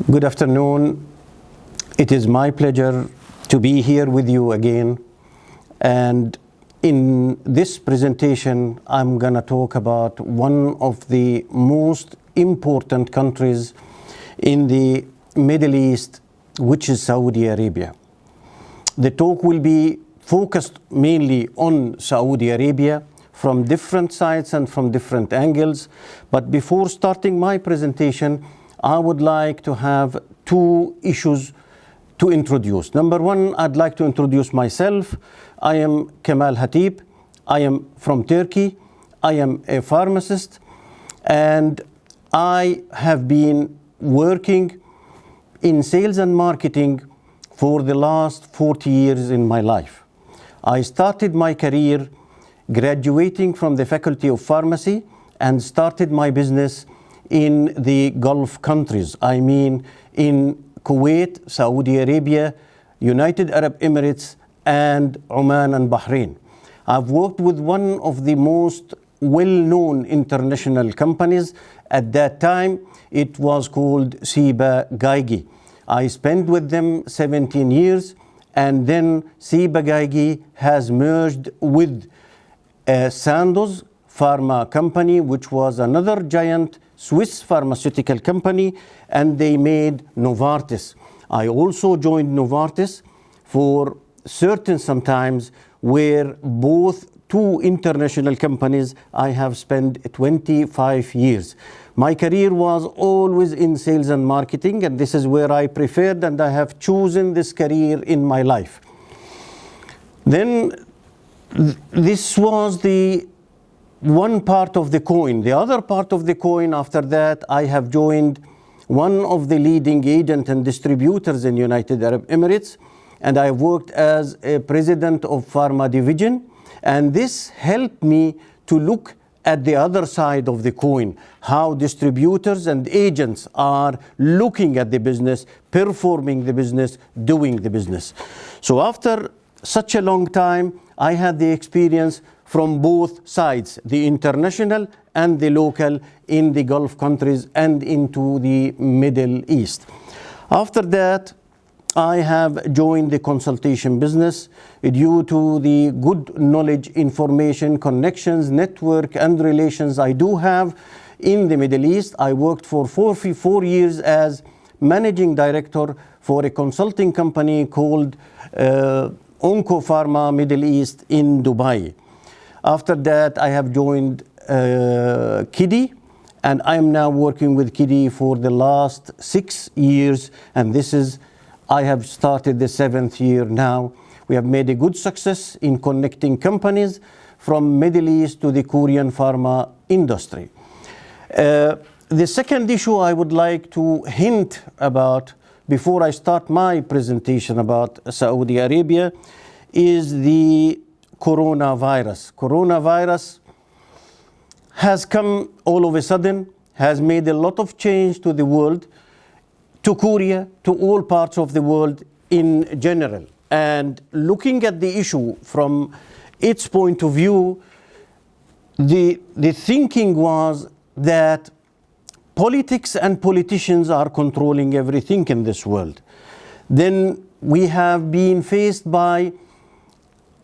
Good afternoon. It is my pleasure to be here with you again. And in this presentation, I'm going to talk about one of the most important countries in the Middle East, which is Saudi Arabia. The talk will be focused mainly on Saudi Arabia from different sides and from different angles. But before starting my presentation, I would like to have two issues to introduce. Number one, I'd like to introduce myself. I am Kemal Hatip. I am from Turkey. I am a pharmacist, and I have been working in sales and marketing for the last 40 years in my life. I started my career graduating from the Faculty of Pharmacy and started my business in the Gulf countries. I mean in Kuwait, Saudi Arabia, United Arab Emirates, and Oman and Bahrain. I've worked with one of the most well-known international companies. At that time, it was called Ciba-Geigy. I spent with them 17 years, and then Ciba-Geigy has merged with Sandoz Pharma company, which was another giant Swiss pharmaceutical company, and they made Novartis. I also joined Novartis for certain sometimes, where both two international companies I have spent 25 years. My career was always in sales and marketing, and this is where I preferred and I have chosen this career in my life. Then this was the one part of the coin. The other part of the coin, after that, I have joined one of the leading agent and distributors in United Arab Emirates, and I worked as a president of Pharma division, and this helped me to look at the other side of the coin, how distributors and agents are looking at the business, performing the business, doing the business. So after such a long time, I had the experience from both sides, the international and the local in the Gulf countries and into the Middle East. After that, I have joined the consultation business due to the good knowledge, information, connections, network, and relations I do have in the Middle East. I worked for 4 years as managing director for a consulting company called Onco Pharma Middle East in Dubai. After that, I have joined KIDI, and I am now working with KIDI for the last 6 years, and I have started the 7th year now. We have made a good success in connecting companies from Middle East to the Korean pharma industry. The second issue I would like to hint about before I start my presentation about Saudi Arabia is the coronavirus. Coronavirus has come all of a sudden, has made a lot of change to the world, to Korea, to all parts of the world in general. And looking at the issue from its point of view, the thinking was that politics and politicians are controlling everything in this world. Then we have been faced by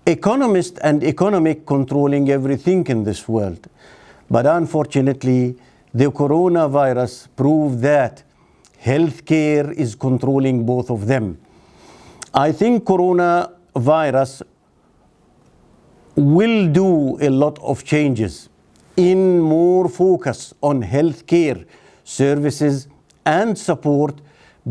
economists and economic controlling everything in this world. But unfortunately, the coronavirus proved that healthcare is controlling both of them. I think coronavirus will do a lot of changes in more focus on healthcare services and support,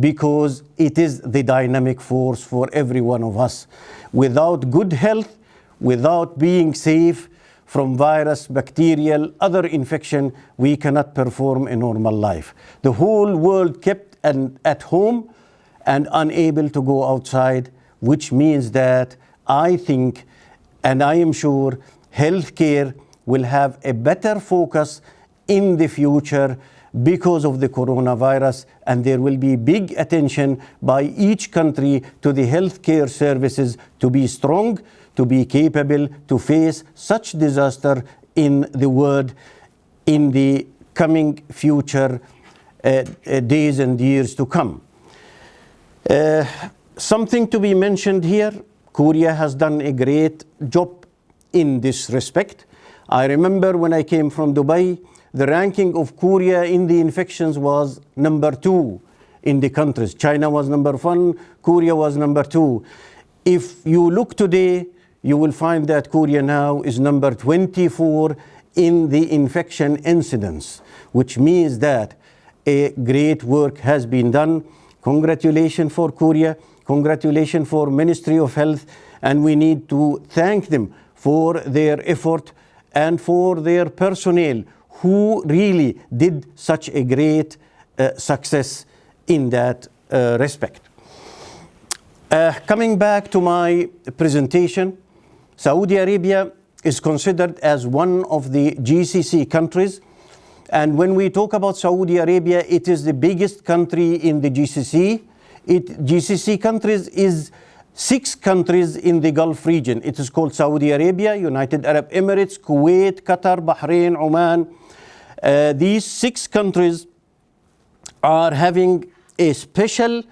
because it is the dynamic force for every one of us. Without good health, without being safe from virus, bacterial, other infection, we cannot perform a normal life. The whole world kept at home and unable to go outside, which means that I think, and I am sure, healthcare will have a better focus in the future because of the coronavirus, and there will be big attention by each country to the healthcare services to be strong, to be capable to face such disaster in the world in the coming future days and years to come. Something to be mentioned here, Korea has done a great job in this respect. I remember when I came from Dubai, the ranking of Korea in the infections was number 2 in the countries. China was number 1, Korea was number 2. If you look today, you will find that Korea now is number 24 in the infection incidence, which means that a great work has been done. Congratulations for Korea, congratulations for Ministry of Health, and we need to thank them for their effort and for their personnel who really did such a great success in that respect. Coming back to my presentation, Saudi Arabia is considered as one of the GCC countries. And when we talk about Saudi Arabia, it is the biggest country in the GCC. GCC countries is 6 countries in the Gulf region. It is called Saudi Arabia, United Arab Emirates, Kuwait, Qatar, Bahrain, Oman. These 6 countries are having a special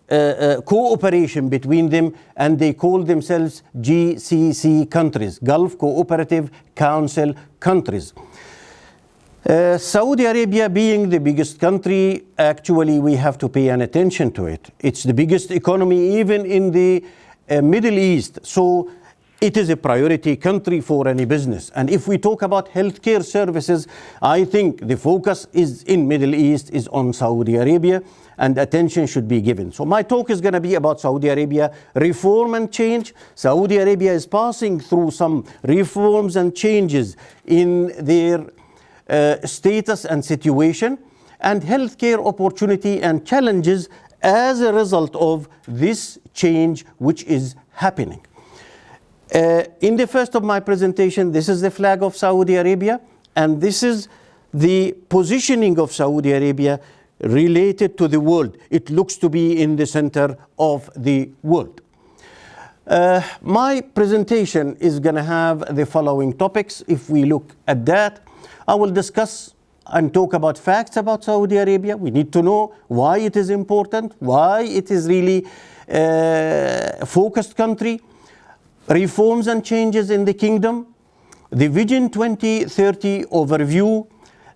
cooperation between them, and they call themselves GCC countries, Gulf Cooperative Council countries. Saudi Arabia being the biggest country, actually we have to pay an attention to it. It's the biggest economy even in the Middle East. So it is a priority country for any business. And if we talk about healthcare services, I think the focus is in Middle East is on Saudi Arabia, and attention should be given. So my talk is going to be about Saudi Arabia reform and change. Saudi Arabia is passing through some reforms and changes in their status and situation, and healthcare opportunity and challenges as a result of this change which is happening. In the first of my presentation, this is the flag of Saudi Arabia, and this is the positioning of Saudi Arabia related to the world. It looks to be in the center of the world. My presentation is going to have the following topics. If we look at that, I will discuss and talk about facts about Saudi Arabia. We need to know why it is important, why it is really a focused country, reforms and changes in the kingdom, the Vision 2030 overview,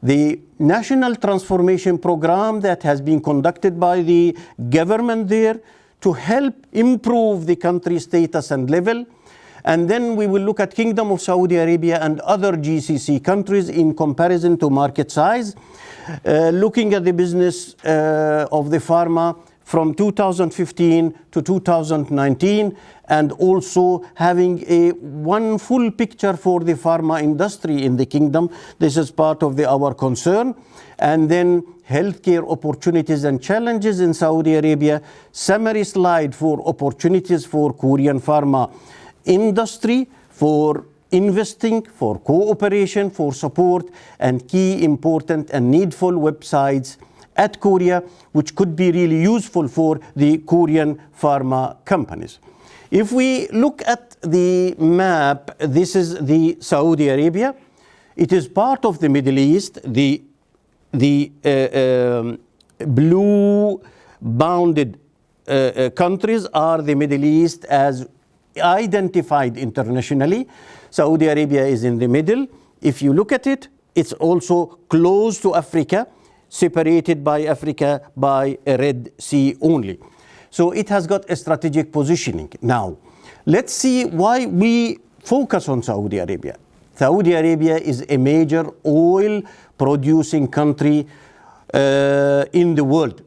the national transformation program that has been conducted by the government there to help improve the country's status and level. And then we will look at Kingdom of Saudi Arabia and other GCC countries in comparison to market size, looking at the business of the pharma from 2015 to 2019, and also having one full picture for the pharma industry in the kingdom. This is part of our concern. And then healthcare opportunities and challenges in Saudi Arabia, summary slide for opportunities for Korean pharma industry, for investing, for cooperation, for support, and key important and needful websites at Korea, which could be really useful for the Korean pharma companies. If we look at the map, this is the Saudi Arabia. It is part of the Middle East. The blue bounded countries are the Middle East as identified internationally. Saudi Arabia is in the middle. If you look at it, it's also close to Africa, separated by Africa by a Red Sea only. So it has got a strategic positioning. Now, let's see why we focus on Saudi Arabia. Saudi Arabia is a major oil producing country in the world.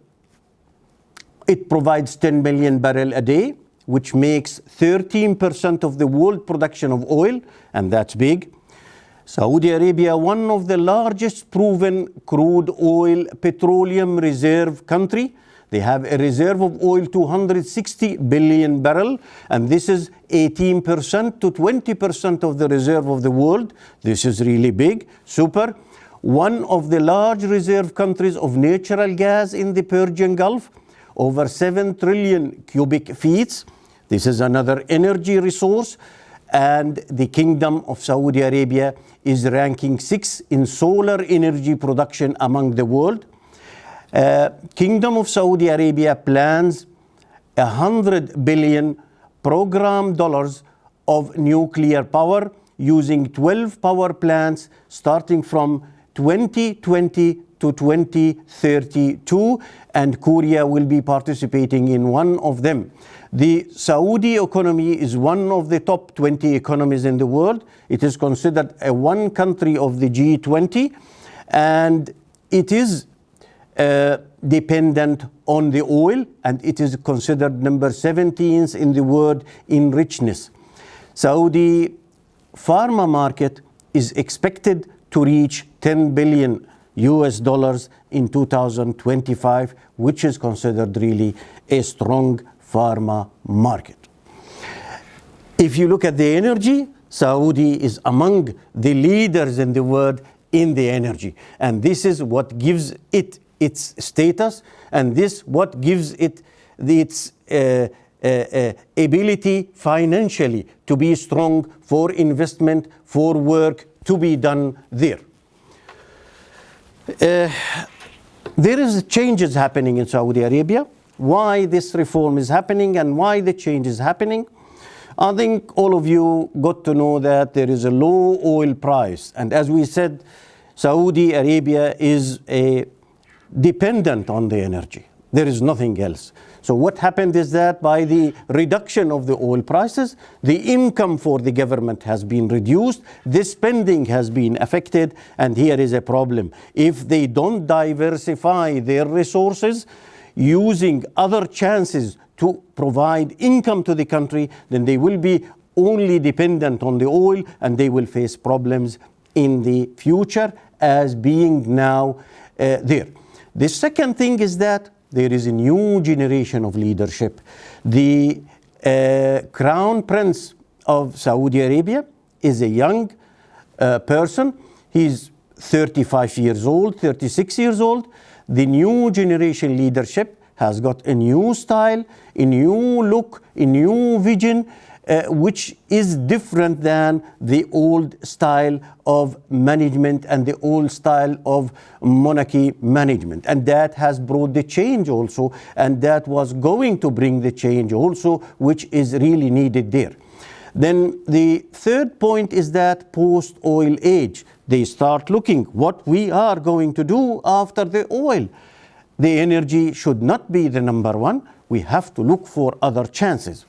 It provides 10 million barrels a day, which makes 13% of the world production of oil, and that's big. Saudi Arabia, one of the largest proven crude oil petroleum reserve country. They have a reserve of oil 260 billion barrel, and this is 18% to 20% of the reserve of the world. This is really big, super. One of the large reserve countries of natural gas in the Persian Gulf, over 7 trillion cubic feet. This is another energy resource. And the Kingdom of Saudi Arabia is ranking 6 in solar energy production among the world. Kingdom of Saudi Arabia plans $100 billion program dollars of nuclear power using 12 power plants starting from 2020 to 2032, and Korea will be participating in one of them. The Saudi economy is one of the top 20 economies in the world. It is considered one country of the G20, and it is dependent on the oil, and it is considered number 17 in the world in richness. Saudi pharma market is expected to reach $10 billion in 2025, which is considered really a strong pharma market. If you look at the energy, Saudi is among the leaders in the world in the energy, and this is what gives it its status, and this what gives it its ability financially to be strong for investment, for work to be done there. There is changes happening in Saudi Arabia. Why this reform is happening and why the change is happening? I think all of you got to know that there is a low oil price, and as we said, Saudi Arabia is dependent on the energy. There is nothing else. So what happened is that by the reduction of the oil prices, the income for the government has been reduced, the spending has been affected, and here is a problem. If they don't diversify their resources using other chances to provide income to the country, then they will be only dependent on the oil, and they will face problems in the future as being now there. The second thing is that there is a new generation of leadership. The Crown Prince of Saudi Arabia is a young person. He's 35 years old, 36 years old. The new generation leadership has got a new style, a new look, a new vision, which is different than the old style of management and the old style of monarchy management. And that has brought the change also, and that was going to bring the change also, which is really needed there. Then the third point is that post-oil age, they start looking what we are going to do after the oil. The energy should not be the number one. We have to look for other chances.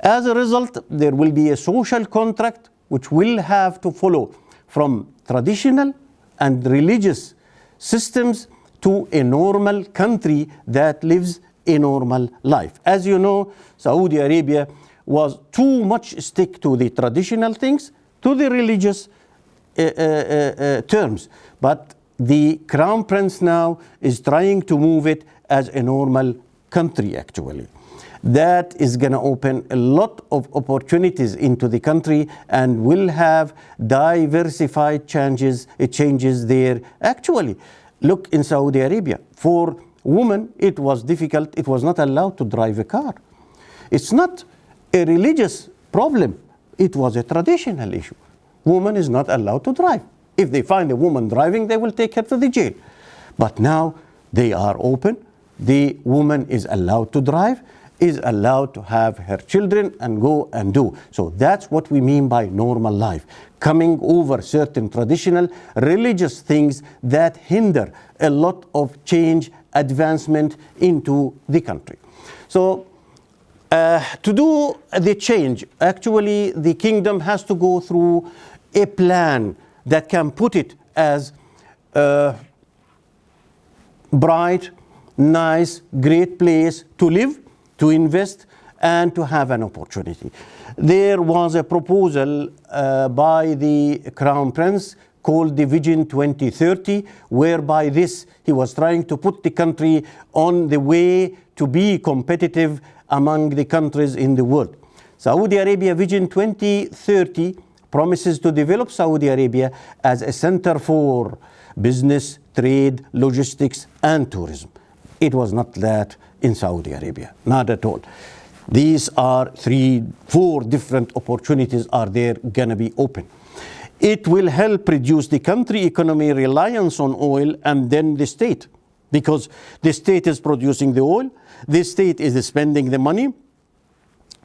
As a result, there will be a social contract which will have to follow from traditional and religious systems to a normal country that lives a normal life. As you know, Saudi Arabia was too much stick to the traditional things, to the religious terms. But the Crown Prince now is trying to move it as a normal country, actually. That is going to open a lot of opportunities into the country and will have diversified changes there. Actually, look in Saudi Arabia. For women, it was difficult. It was not allowed to drive a car. It's not a religious problem. It was a traditional issue. Woman is not allowed to drive. If they find a woman driving, they will take her to the jail. But now they are open. The woman is allowed to drive, is allowed to have her children and go and do. So that's what we mean by normal life. Coming over certain traditional religious things that hinder a lot of change, advancement into the country. So to do the change, actually the kingdom has to go through a plan that can put it as bright, nice, great place to live, to invest, and to have an opportunity. There was a proposal by the Crown Prince called the Vision 2030, whereby he was trying to put the country on the way to be competitive among the countries in the world. Saudi Arabia Vision 2030 promises to develop Saudi Arabia as a center for business, trade, logistics, and tourism. It was not that in Saudi Arabia, not at all. These are 3-4 different opportunities are there gonna be open. It will help reduce the country economy reliance on oil and then the state. because the state is producing the oil, the state is spending the money,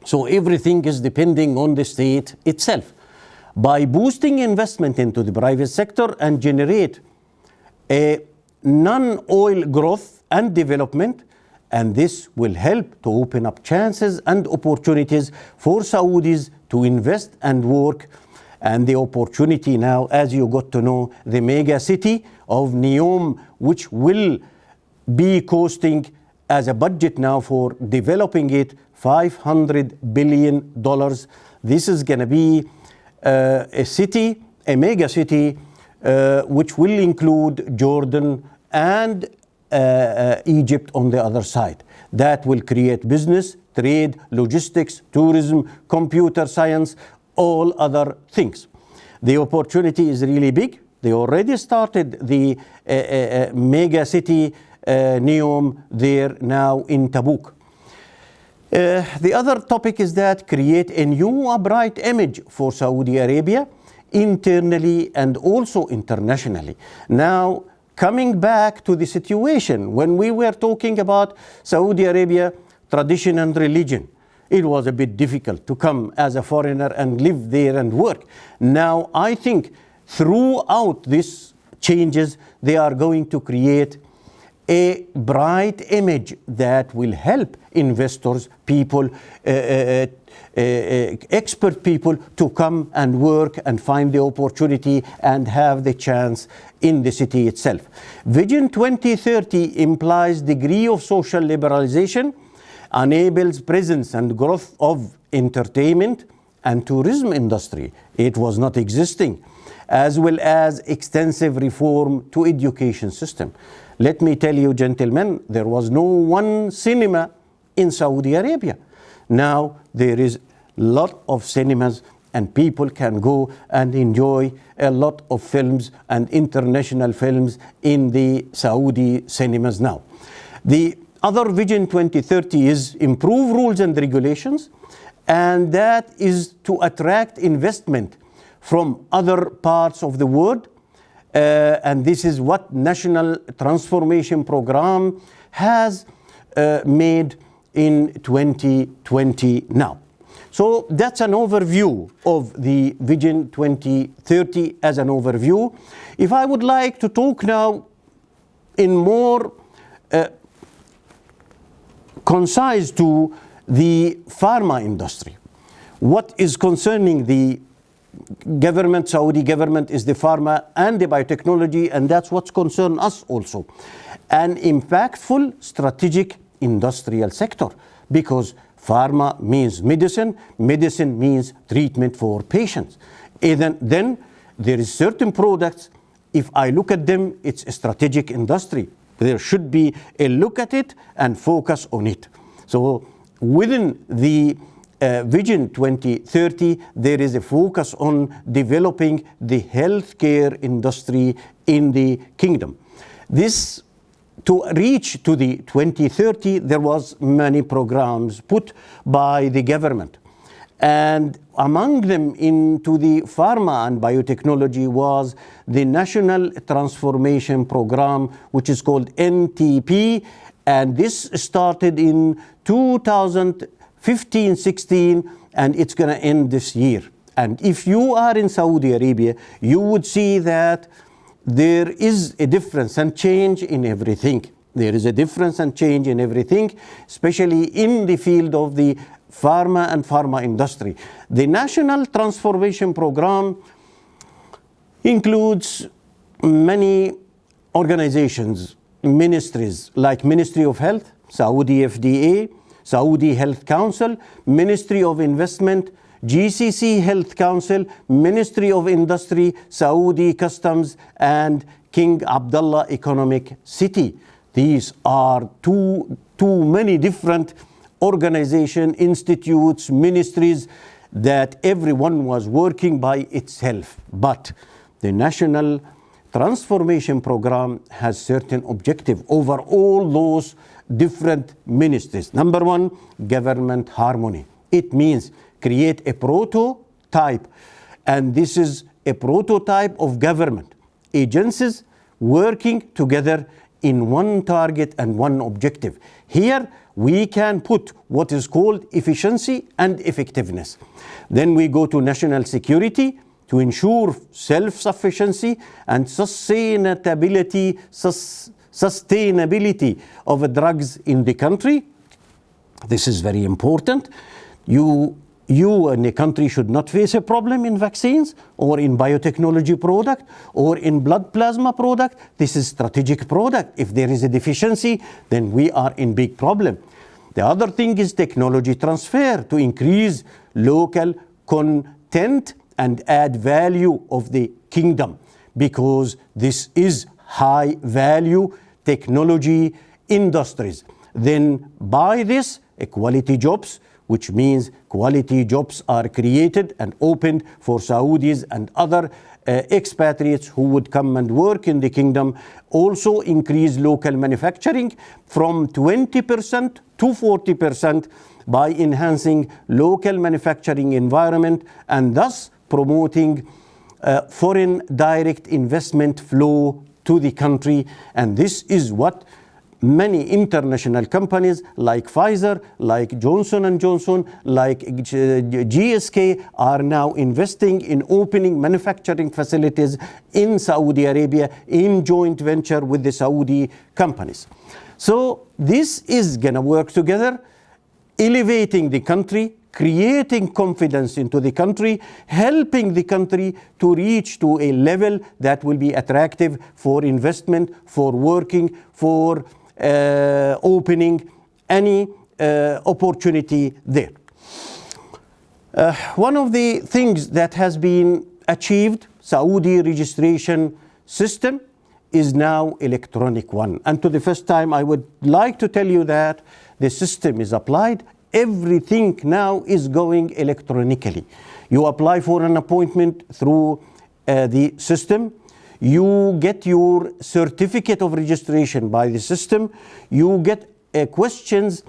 so everything is depending on the state itself. By boosting investment into the private sector and generate a non-oil growth and development, and this will help to open up chances and opportunities for Saudis to invest and work. And the opportunity now, as you got to know, the mega city of Neom, which will be costing as a budget now for developing it $500 billion. This is going to be a city, a mega city, which will include Jordan and Egypt on the other side. That will create business, trade, logistics, tourism, computer science, all other things. The opportunity is really big. They already started the mega city Neom there now in Tabuk. The other topic is that create a new bright image for Saudi Arabia internally and also internationally. Now, coming back to the situation, when we were talking about Saudi Arabia, tradition and religion, it was a bit difficult to come as a foreigner and live there and work. Now, I think throughout these changes, they are going to create a bright image that will help investors, people, expert people to come and work and find the opportunity and have the chance in the city itself. Vision 2030 implies degree of social liberalization, enables presence and growth of entertainment and tourism industry. It was not existing, as well as extensive reform to education system. Let me tell you, gentlemen, there was no one cinema in Saudi Arabia. Now there is a lot of cinemas and people can go and enjoy a lot of films and international films in the Saudi cinemas now. The other Vision 2030 is improve rules and regulations, and that is to attract investment from other parts of the world. And this is what National Transformation Program has made in 2020 now. So that's an overview of the Vision 2030 as an overview. If I would like to talk now in more concise to the pharma industry, what is concerning the government, Saudi government, is the pharma and the biotechnology, and that's what's concerned us also. An impactful strategic industrial sector, because pharma means medicine, medicine means treatment for patients. Then there is certain products, if I look at them, it's a strategic industry. There should be a look at it and focus on it. So within the Vision 2030, there is a focus on developing the healthcare industry in the kingdom. This, to reach to the 2030, there was many programs put by the government. And among them into the pharma and biotechnology was the National Transformation Program, which is called NTP. And this started in 2015-16, and it's going to end this year. And if you are in Saudi Arabia, you would see that there is a difference and change in everything. There is a difference and change in everything, especially in the field of the pharma and pharma industry. The National Transformation Program includes many organizations, ministries like Ministry of Health, Saudi FDA, Saudi Health Council, Ministry of Investment, GCC Health Council, Ministry of Industry, Saudi Customs, and King Abdullah Economic City. These are too many different organizations, institutes, ministries that everyone was working by itself. But the National Transformation Program has certain objective over all those different ministries. Number one, government harmony. It means create a prototype, and this is a prototype of government agencies working together in one target and one objective. Here we can put what is called efficiency and effectiveness. Then we go to national security to ensure self-sufficiency and sustainability of drugs in the country. This is very important. You and the country should not face a problem in vaccines or in biotechnology product or in blood plasma product. This is strategic product. If there is a deficiency, then we are in big problem. The other thing is technology transfer to increase local content and add value of the kingdom, because this is high value technology industries. Then by this, quality jobs, which means quality jobs are created and opened for Saudis and other expatriates who would come and work in the kingdom. Also increase local manufacturing from 20% to 40% by enhancing local manufacturing environment and thus promoting foreign direct investment flow to the country. And this is what many international companies like Pfizer, like Johnson & Johnson, like GSK are now investing in opening manufacturing facilities in Saudi Arabia in joint venture with the Saudi companies. So this is going to work together, elevating the country, creating confidence into the country, helping the country to reach to a level that will be attractive for investment, for working, for opening any opportunity there. One of the things that has been achieved, Saudi registration system is now electronic one. And to the first time, I would like to tell you that the system is applied. Everything now is going electronically. You apply for an appointment through the system. You get your certificate of registration by the system. You get questions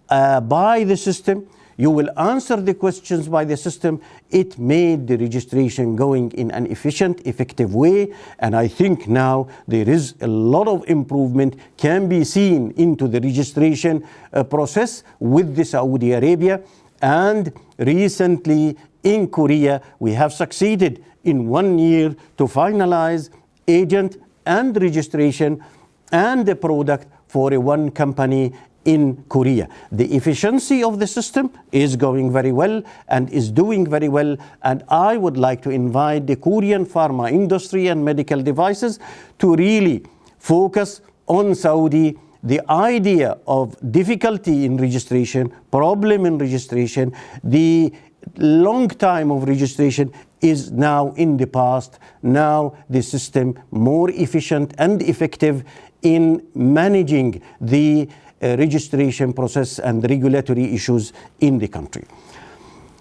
by the system. You will answer the questions by the system. It made the registration going in an efficient, effective way. And I think now there is a lot of improvement can be seen into the registration process with the Saudi Arabia. And recently in Korea, we have succeeded in 1 year to finalize agent and registration and the product for one company in Korea. The efficiency of the system is going very well and is doing very well. And I would like to invite the Korean pharma industry and medical devices to really focus on Saudi. The idea of difficulty in registration, problem in registration, the long time of registration is now in the past. Now the system more efficient and effective in managing the registration process and regulatory issues in the country.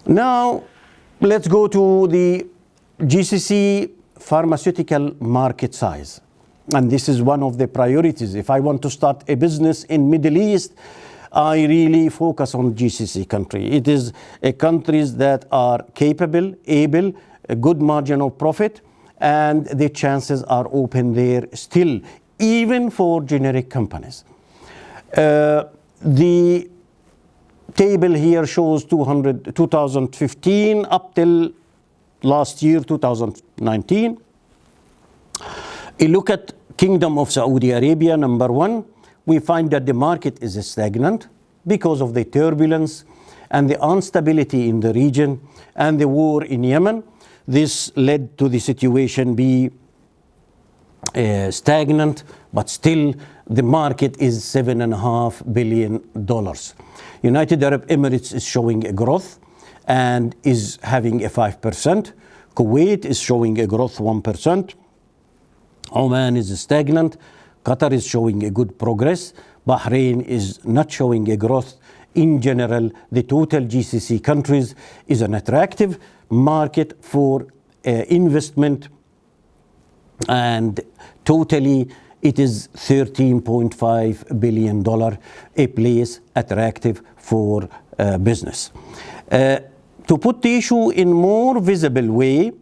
Now let's go to the GCC pharmaceutical market size. And this is one of the priorities. If I want to start a business in Middle East, I really focus on GCC country. It is countries that are capable, able, a good margin of profit, and the chances are open there still, even for generic companies. The table here shows 2015 up till last year, 2019. A look at Kingdom of Saudi Arabia, number one, we find that the market is stagnant because of the turbulence and the instability in the region and the war in Yemen. This led to the situation be stagnant, but still the market is $7.5 billion. United Arab Emirates is showing a growth and is having a 5%. Kuwait is showing a growth 1%. Oman is stagnant. Qatar is showing a good progress. Bahrain is not showing a growth. In general, the total GCC countries is an attractive market for investment, and totally it is $13.5 billion, a place attractive for business. To put the issue in more visible way,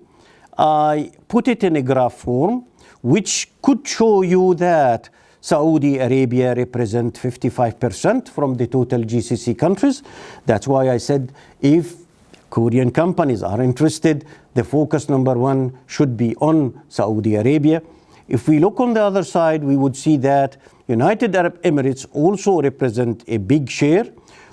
I put it in a graph form which could show you that Saudi Arabia represents 55% from the total GCC countries. That's why I said if Korean companies are interested, the focus number one should be on Saudi Arabia. If we look on the other side, we would see that United Arab Emirates also represent a big share,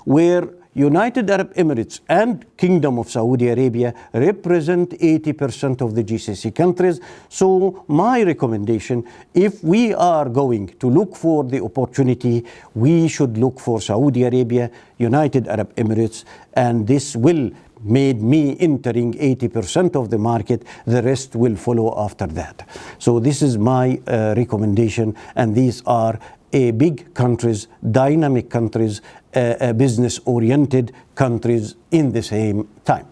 where United Arab Emirates and Kingdom of Saudi Arabia represent 80% of the GCC countries. So my recommendation, if we are going to look for the opportunity, we should look for Saudi Arabia, United Arab Emirates, and this will made me entering 80% of the market. The rest will follow after that. So this is my recommendation, and these are big countries, dynamic countries, business-oriented countries in the same time.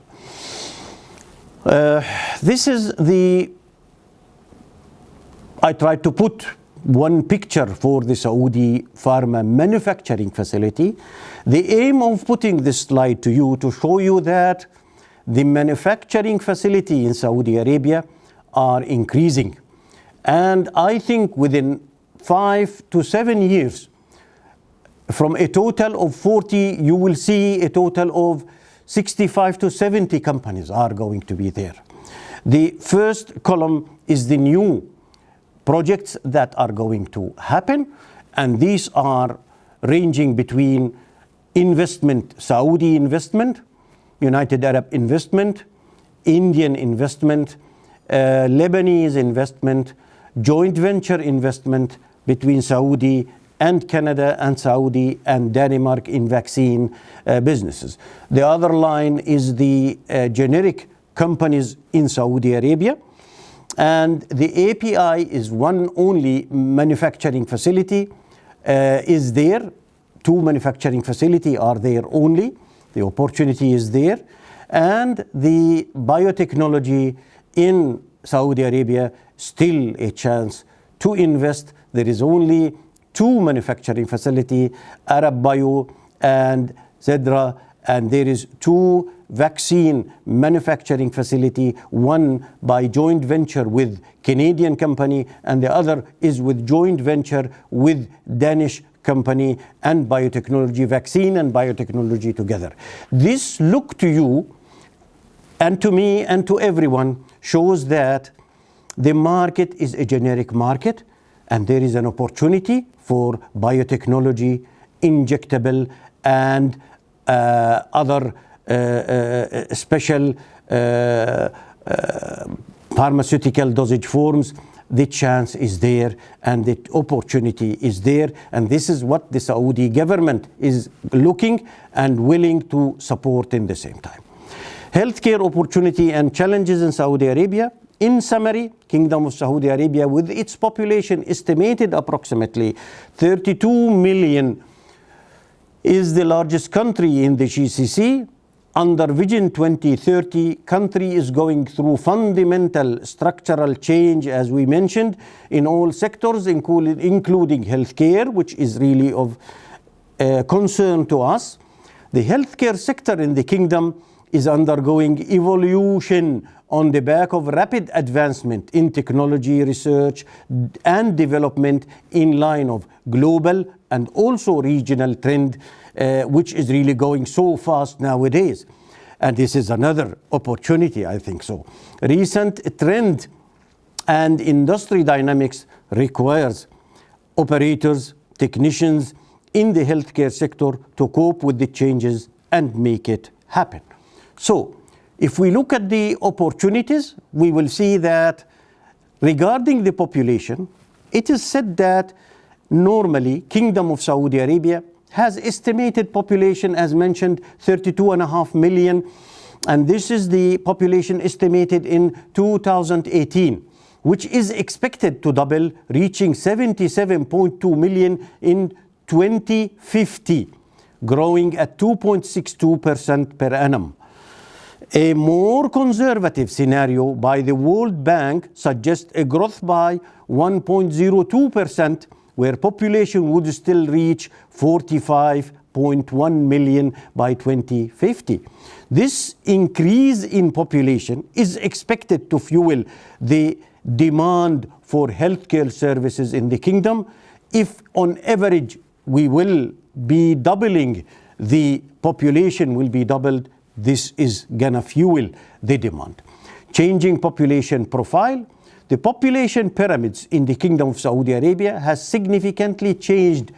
This is I tried to put one picture for the Saudi pharma manufacturing facility. The aim of putting this slide to you to show you that the manufacturing facility in Saudi Arabia are increasing. And I think within 5 to 7 years, from a total of 40, you will see a total of 65 to 70 companies are going to be there. The first column is the new projects that are going to happen, and these are ranging between investment, Saudi investment, United Arab investment, Indian investment, Lebanese investment, joint venture investment between Saudi and Canada and Saudi and Denmark in vaccine businesses. The other line is the generic companies in Saudi Arabia. And the API is one only manufacturing facility is there. 2 manufacturing facilities are there only. The opportunity is there. And the biotechnology in Saudi Arabia, still a chance to invest. There is only 2 manufacturing facilities, Arab Bio and Zedra, and there is 2 vaccine manufacturing facility, one by joint venture with Canadian company and the other is with joint venture with Danish company and biotechnology, vaccine and biotechnology together. This look to you and to me and to everyone shows that the market is a generic market and there is an opportunity for biotechnology, injectable and other special pharmaceutical dosage forms. The chance is there and the opportunity is there, and this is what the Saudi government is looking and willing to support in the same time. Healthcare opportunity and challenges in Saudi Arabia. In summary, Kingdom of Saudi Arabia, with its population estimated approximately 32 million, is the largest country in the GCC. Under Vision 2030, country is going through fundamental structural change, as we mentioned, in all sectors, including healthcare, which is really of concern to us. The healthcare sector in the kingdom is undergoing evolution on the back of rapid advancement in technology, research, and development in line of global and also regional trend, which is really going so fast nowadays. And this is another opportunity, I think so. Recent trend and industry dynamics requires operators, technicians in the healthcare sector to cope with the changes and make it happen. So, if we look at the opportunities, we will see that regarding the population, it is said that normally Kingdom of Saudi Arabia has estimated population, as mentioned, 32.5 million, and this is the population estimated in 2018, which is expected to double, reaching 77.2 million in 2050, growing at 2.62% per annum. A more conservative scenario by the World Bank suggests a growth by 1.02%, where population would still reach 45.1 million by 2050. This increase in population is expected to fuel the demand for healthcare services in the kingdom, if on average we will be doubling, the population will be doubled, this is gonna fuel the demand. Changing population profile. The population pyramids in the Kingdom of Saudi Arabia has significantly changed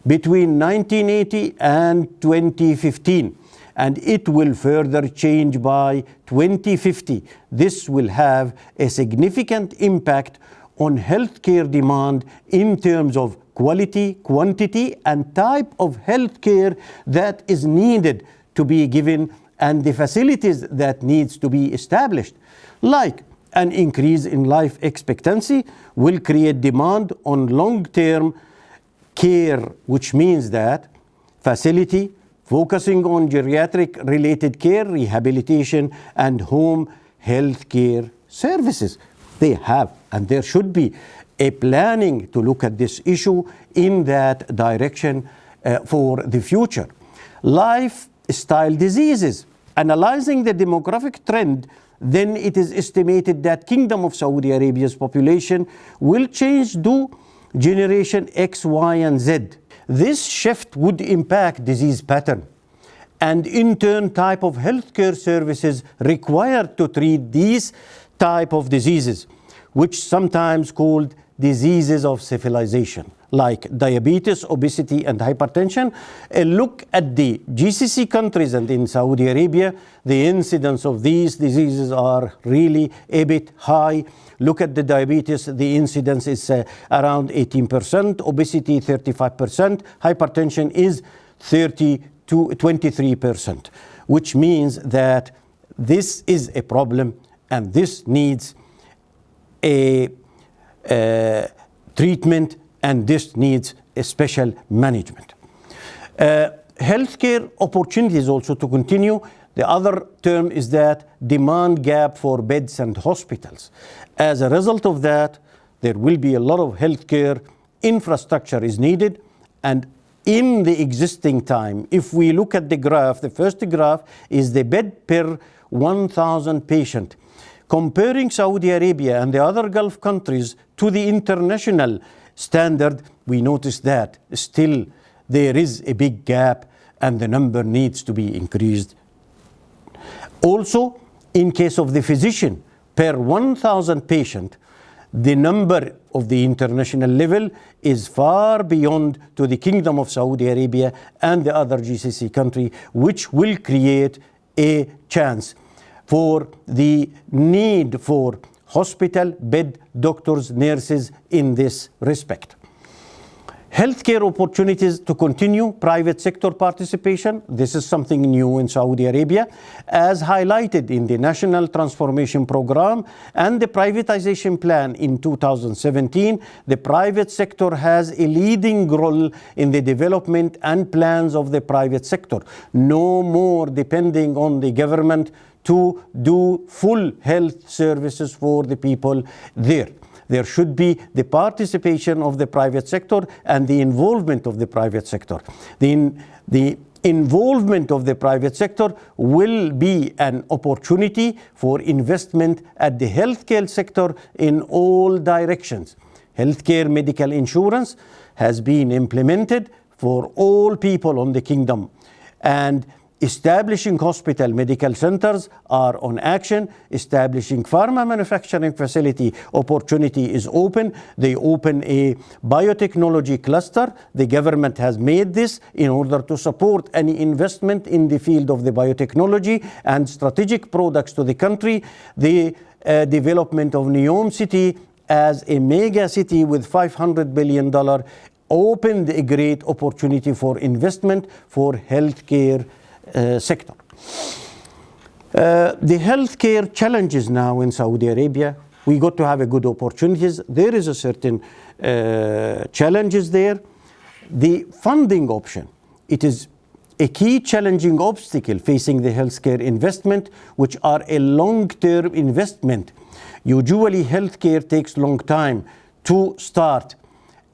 between 1980 and 2015, and it will further change by 2050. This will have a significant impact on healthcare demand in terms of quality, quantity, and type of healthcare that is needed to be given, and the facilities that needs to be established. Like an increase in life expectancy will create demand on long-term care, which means that facility focusing on geriatric related care, rehabilitation, and home health care services. They have, and there should be a planning to look at this issue in that direction for the future. Lifestyle diseases. Analyzing the demographic trend, then it is estimated that Kingdom of Saudi Arabia's population will change to generation X, Y, and Z. This shift would impact disease pattern and in turn type of healthcare services required to treat these type of diseases, which sometimes called diseases of civilization, like diabetes, obesity, and hypertension. A look at the GCC countries and in Saudi Arabia, the incidence of these diseases are really a bit high. Look at the diabetes, the incidence is around 18%, obesity 35%, hypertension is 23%, which means that this is a problem and this needs a treatment, and this needs a special management. Healthcare opportunities also to continue. The other term is that demand gap for beds and hospitals. As a result of that, there will be a lot of healthcare infrastructure is needed, and in the existing time, if we look at the graph, the first graph is the bed per 1,000 patient. Comparing Saudi Arabia and the other Gulf countries to the international standard, we notice that still there is a big gap and the number needs to be increased. Also, in case of the physician, per 1,000 patient, the number of the international level is far beyond to the Kingdom of Saudi Arabia and the other GCC country, which will create a chance for the need for hospital bed, doctors, nurses in this respect. Healthcare opportunities to continue, private sector participation. This is something new in Saudi Arabia, as highlighted in the National Transformation Program and the privatization plan in 2017. The private sector has a leading role in the development and plans of the private sector. No more depending on the government to do full health services for the people there. There should be the participation of the private sector and the involvement of the private sector. The involvement of the private sector will be an opportunity for investment at the healthcare sector in all directions. Healthcare medical insurance has been implemented for all people on the kingdom, and establishing hospital medical centers are on action. Establishing pharma manufacturing facility opportunity is open. They open a biotechnology cluster. The government has made this in order to support any investment in the field of the biotechnology and strategic products to the country. The development of Neom City as a mega city with $500 billion opened a great opportunity for investment for healthcare sector. The healthcare challenges now in Saudi Arabia, we got to have a good opportunities. There is a certain challenges there. The funding option, it is a key challenging obstacle facing the healthcare investment, which are a long-term investment. Usually healthcare takes long time to start,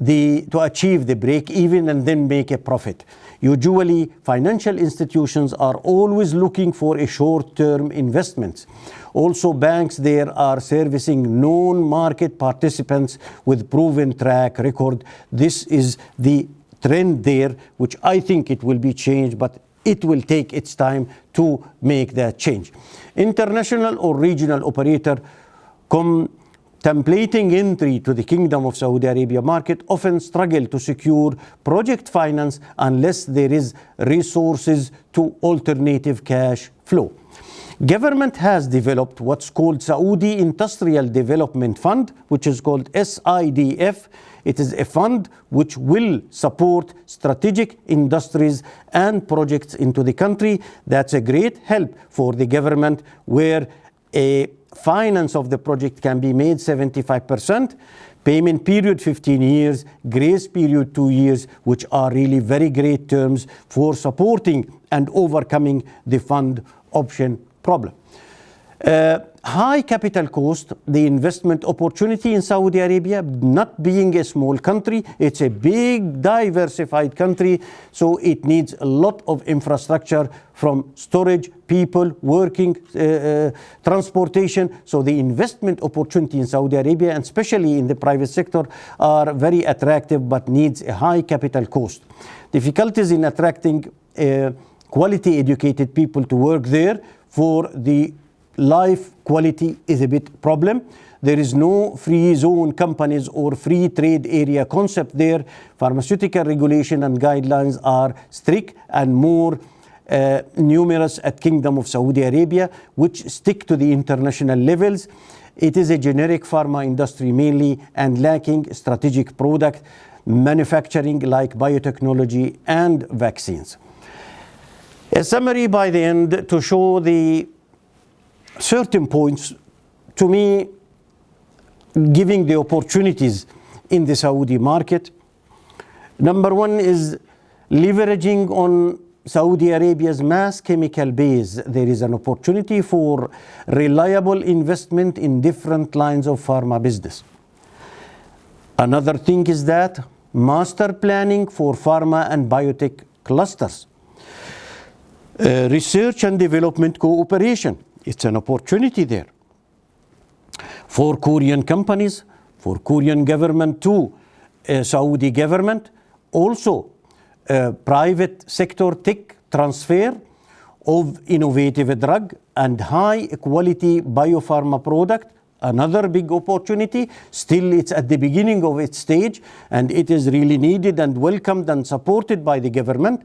to achieve the break even and then make a profit. Usually, financial institutions are always looking for a short-term investments. Also, banks there are servicing known market participants with proven track record. This is the trend there, which I think it will be changed, but it will take its time to make that change. International or regional operator contemplating entry to the Kingdom of Saudi Arabia market often struggle to secure project finance unless there is resources to alternative cash flow. Government has developed what's called Saudi Industrial Development Fund, which is called SIDF. It is a fund which will support strategic industries and projects into the country. That's a great help for the government, where a finance of the project can be made 75%, payment period 15 years, grace period 2 years, which are really very great terms for supporting and overcoming the fund option problem. High capital cost, the investment opportunity in Saudi Arabia, not being a small country, it's a big diversified country, so it needs a lot of infrastructure from storage, people, working, transportation. So the investment opportunity in Saudi Arabia, and especially in the private sector, are very attractive but needs a high capital cost. Difficulties in attracting quality educated people to work there for the life quality is a bit problem. There is no free zone companies or free trade area concept there. Pharmaceutical regulation and guidelines are strict and more numerous at Kingdom of Saudi Arabia, which stick to the international levels. It is a generic pharma industry mainly and lacking strategic product manufacturing like biotechnology and vaccines. A summary by the end to show the certain points, to me, giving the opportunities in the Saudi market. Number one is leveraging on Saudi Arabia's mass chemical base. There is an opportunity for reliable investment in different lines of pharma business. Another thing is that master planning for pharma and biotech clusters. Research and development cooperation. It's an opportunity there for Korean companies, for Korean government to Saudi government. Also, private sector tech transfer of innovative drug and high quality biopharma product. Another big opportunity. Still, it's at the beginning of its stage, and it is really needed and welcomed and supported by the government.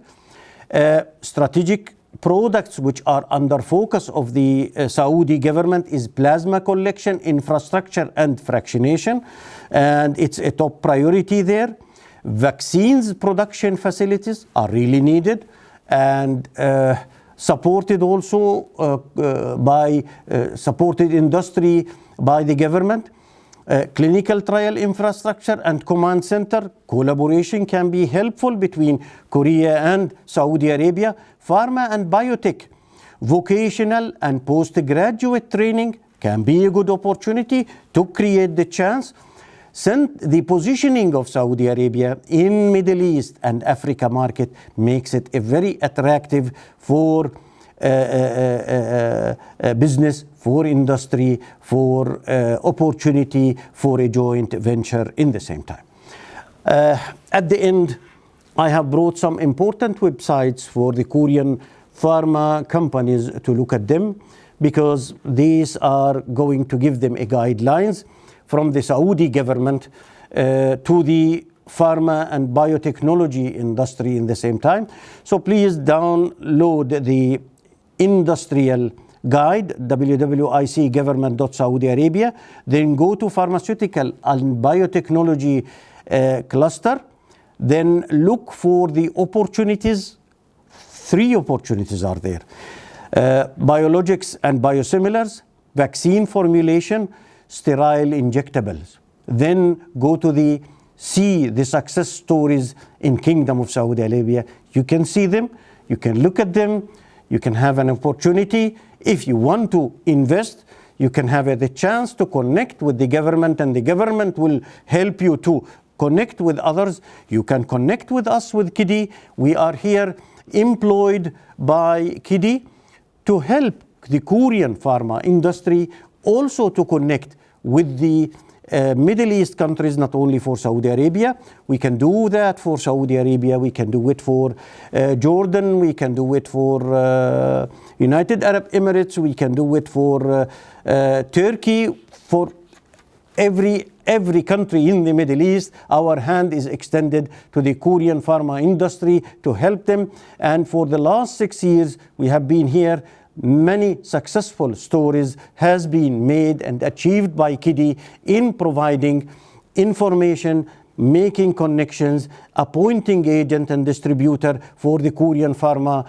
Strategic products which are under focus of the Saudi government is plasma collection, infrastructure, and fractionation, and it's a top priority there. Vaccines production facilities are really needed and supported also by supported industry by the government. Clinical trial infrastructure and command center collaboration can be helpful between Korea and Saudi Arabia. Pharma and biotech, vocational and postgraduate training can be a good opportunity to create the chance. The positioning of Saudi Arabia in Middle East and Africa market makes it a very attractive for business, for industry, for opportunity for a joint venture in the same time. At the end, I have brought some important websites for the Korean pharma companies to look at them, because these are going to give them a guidelines from the Saudi government to the pharma and biotechnology industry in the same time. So please download the industrial guide, www.icgovernment.saudi Arabia, then go to pharmaceutical and biotechnology cluster, then look for the opportunities. 3 opportunities are there. Biologics and biosimilars, vaccine formulation, sterile injectables. Then go to see the success stories in Kingdom of Saudi Arabia. You can see them, you can look at them, you can have an opportunity. If you want to invest, you can have the chance to connect with the government, and the government will help you to connect with others. You can connect with us with KIDI. We are here employed by KIDI to help the Korean pharma industry also to connect with the Middle East countries, not only for Saudi Arabia. We can do that for Saudi Arabia, we can do it for Jordan, we can do it for United Arab Emirates, we can do it for Turkey, for every country in the Middle East. Our hand is extended to the Korean pharma industry to help them. And for the last 6 years, we have been here. Many successful stories has been made and achieved by KIDI in providing information, making connections, appointing agent and distributor for the Korean pharma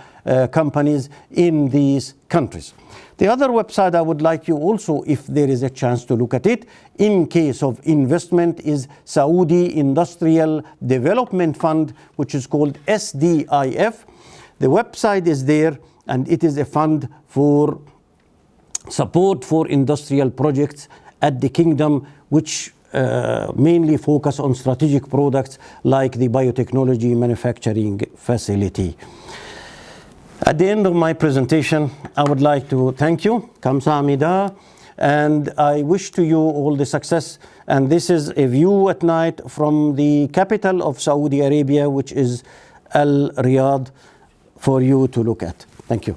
companies in these countries. The other website I would like you also, if there is a chance to look at it, in case of investment, is Saudi Industrial Development Fund, which is called SDIF. The website is there, and it is a fund for support for industrial projects at the kingdom, which mainly focus on strategic products like the biotechnology manufacturing facility. At the end of my presentation, I would like to thank you, Kamsahamnida, and I wish to you all the success. And this is a view at night from the capital of Saudi Arabia, which is Al Riyadh, for you to look at. Thank you.